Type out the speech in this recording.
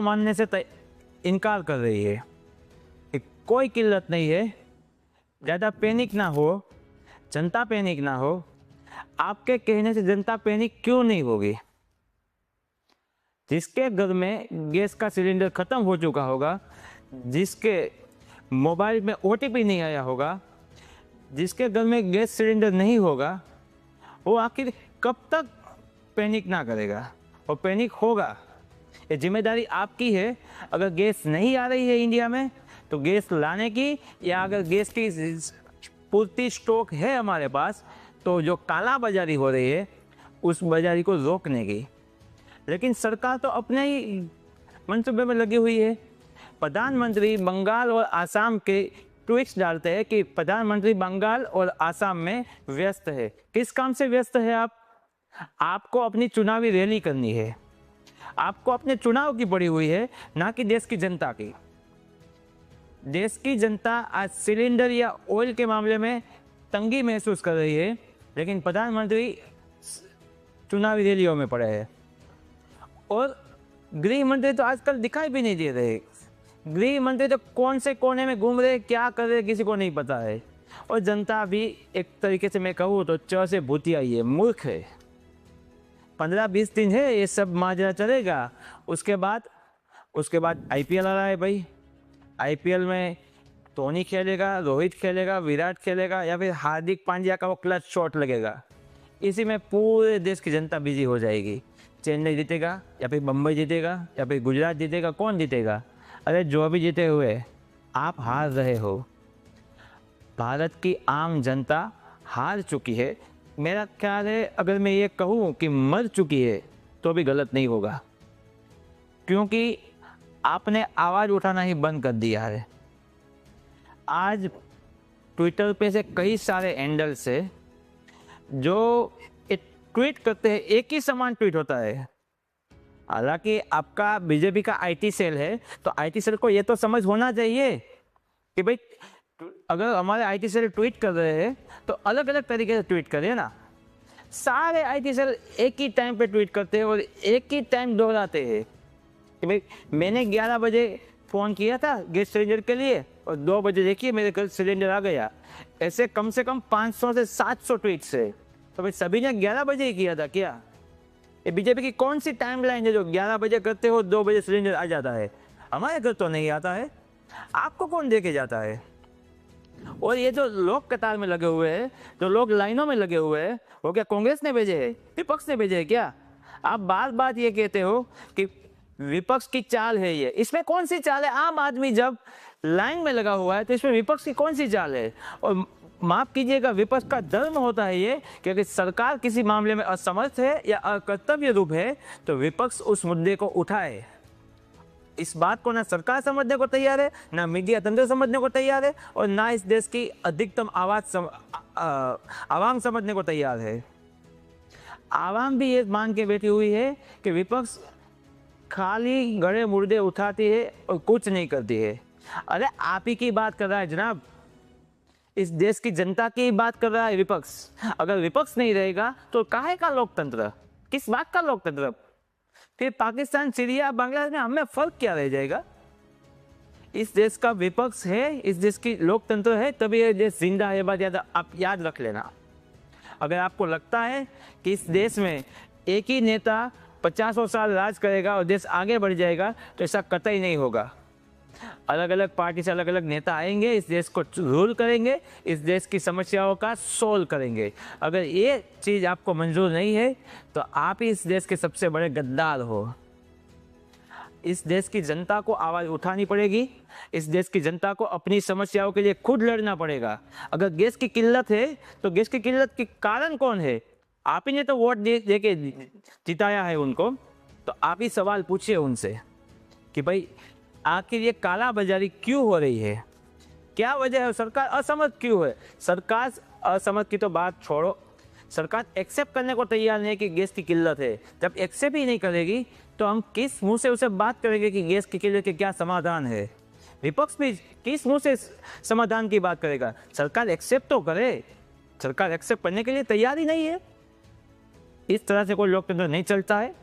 मानने से इनकार कर रही है कि कोई किल्लत नहीं है, ज़्यादा पैनिक ना हो, जनता पैनिक ना हो। आपके कहने से जनता पैनिक क्यों नहीं होगी? जिसके घर में गैस का सिलेंडर ख़त्म हो चुका होगा, जिसके मोबाइल में OTP नहीं आया होगा, जिसके घर में गैस सिलेंडर नहीं होगा, वो आखिर कब तक पैनिक ना करेगा? और पैनिक होगा। ये जिम्मेदारी आपकी है। अगर गैस नहीं आ रही है इंडिया में तो गैस लाने की, या अगर गैस की पूर्ति स्टॉक है हमारे पास तो जो काला बाजारी हो रही है उस बाजारी को रोकने की। लेकिन सरकार तो अपने ही मंसूबे में लगी हुई है। प्रधानमंत्री बंगाल और आसाम के ट्वीट्स डालते हैं कि प्रधानमंत्री बंगाल और आसाम में व्यस्त है। किस काम से व्यस्त है आप? आपको अपनी चुनावी रैली करनी है, आपको अपने चुनाव की पड़ी हुई है, ना कि देश की जनता की। देश की जनता आज सिलेंडर या ऑयल के मामले में तंगी महसूस कर रही है, लेकिन प्रधानमंत्री चुनावी रैलियों में पड़े हैं। और गृह मंत्री तो आजकल दिखाई भी नहीं दे रहे। गृह मंत्री तो कौन से कोने में घूम रहे, क्या कर रहे, किसी को नहीं पता है। और जनता भी एक तरीके से मैं कहूँ तो च से भूतिया ही है, मूर्ख है। 15-20 दिन है ये सब माजरा चलेगा। उसके बाद IPL आ रहा है भाई। IPL में धोनी खेलेगा, रोहित खेलेगा, विराट खेलेगा, या फिर हार्दिक पांड्या का वो क्लच शॉट लगेगा। इसी में पूरे देश की जनता बिजी हो जाएगी। चेन्नई जीतेगा या फिर मुंबई जीतेगा या फिर गुजरात जीतेगा, कौन जीतेगा? अरे जो भी जीते हुए आप हार रहे हो। भारत की आम जनता हार चुकी है। मेरा ख्याल है अगर मैं ये कहूँ कि मर चुकी है तो भी गलत नहीं होगा, क्योंकि आपने आवाज़ उठाना ही बंद कर दिया है। आज ट्विटर पे से कई सारे हैंडल्स से जो एक ट्वीट करते हैं, एक ही समान ट्वीट होता है। हालांकि आपका बीजेपी का IT सेल है तो IT सेल को ये तो समझ होना चाहिए कि भाई अगर हमारे IT सेल ट्वीट कर रहे हैं तो अलग अलग तरीके से ट्वीट करिए ना। सारे IT सेल एक ही टाइम पे ट्वीट करते हैं और एक ही टाइम दोहराते हैं कि भाई मैंने 11 बजे फ़ोन किया था गैस सिलेंडर के लिए और 2 बजे देखिए मेरे घर सिलेंडर आ गया। ऐसे कम से कम 500 से 700 ट्वीट्स है। तो भाई सभी ने 11 बजे ही किया था क्या? ये बीजेपी की कौन सी टाइमलाइन है जो 11 बजे करते हो 2 बजे सिलेंडर आ जाता है? हमारे घर तो नहीं आता है। आपको कौन दे के जाता है? और ये जो लोग कतार में लगे हुए हैं, जो लोग लाइनों में लगे हुए हैं, वो क्या कांग्रेस ने भेजे है, विपक्ष ने भेजे है क्या? आप बार बार ये कहते हो कि विपक्ष की चाल है ये। इसमें कौन सी चाल है? आम आदमी जब लाइन में लगा हुआ है तो इसमें विपक्ष की कौन सी चाल है? और माफ कीजिएगा, विपक्ष का धर्म होता है ये कि अगर सरकार किसी मामले में असमर्थ है या अकर्तव्य रूप है तो विपक्ष उस मुद्दे को उठाए। इस बात को ना सरकार समझने को तैयार है, ना मीडिया तंत्र समझने को तैयार है, और ना इस देश की अधिकतम आवाम समझने को तैयार है। आवाम भी ये मान के बैठी हुई है कि विपक्ष खाली गड़े मुर्दे उठाती है और कुछ नहीं करती है। अरे आप ही की बात कर रहा है जनाब, इस देश की जनता की बात कर रहा है विपक्ष। अगर विपक्ष नहीं रहेगा तो काहे का लोकतंत्र? किस बात का लोकतंत्र? फिर पाकिस्तान, सीरिया, बांग्लादेश में हमें फर्क क्या रह जाएगा? इस देश का विपक्ष है, इस देश की लोकतंत्र है, तभी ये देश जिंदा है। बात आप याद रख लेना। अगर आपको लगता है कि इस देश में एक ही नेता 50 साल राज करेगा और देश आगे बढ़ जाएगा तो ऐसा कतई नहीं होगा। अलग अलग पार्टी से अलग अलग नेता आएंगे, इस देश को रूल करेंगे, इस देश की समस्याओं का सोल्व करेंगे। अगर ये चीज़ आपको मंजूर नहीं है तो आप ही इस देश के सबसे बड़े गद्दार हो। इस देश की जनता को आवाज़ उठानी पड़ेगी। इस देश की जनता को अपनी समस्याओं के लिए खुद लड़ना पड़ेगा। अगर गैस की किल्लत है तो गैस की किल्लत के कारण कौन है? आप ही ने तो वोट दे के जिताया है उनको, तो आप ही सवाल पूछिए उनसे कि भाई आखिर ये काला बाजारी क्यों हो रही है, क्या वजह है? सरकार असमर्थ क्यों है? सरकार असमर्थ की तो बात छोड़ो, सरकार एक्सेप्ट करने को तैयार नहीं है कि गैस की किल्लत है। जब एक्सेप्ट ही नहीं करेगी तो हम किस मुंह से उसे बात करेंगे कि गैस की किल्लत के क्या समाधान है? विपक्ष भी किस मुंह से समाधान की बात करेगा? सरकार एक्सेप्ट तो करे। सरकार एक्सेप्ट करने के लिए तैयार ही नहीं है। इस तरह से कोई लोकतंत्र नहीं चलता है।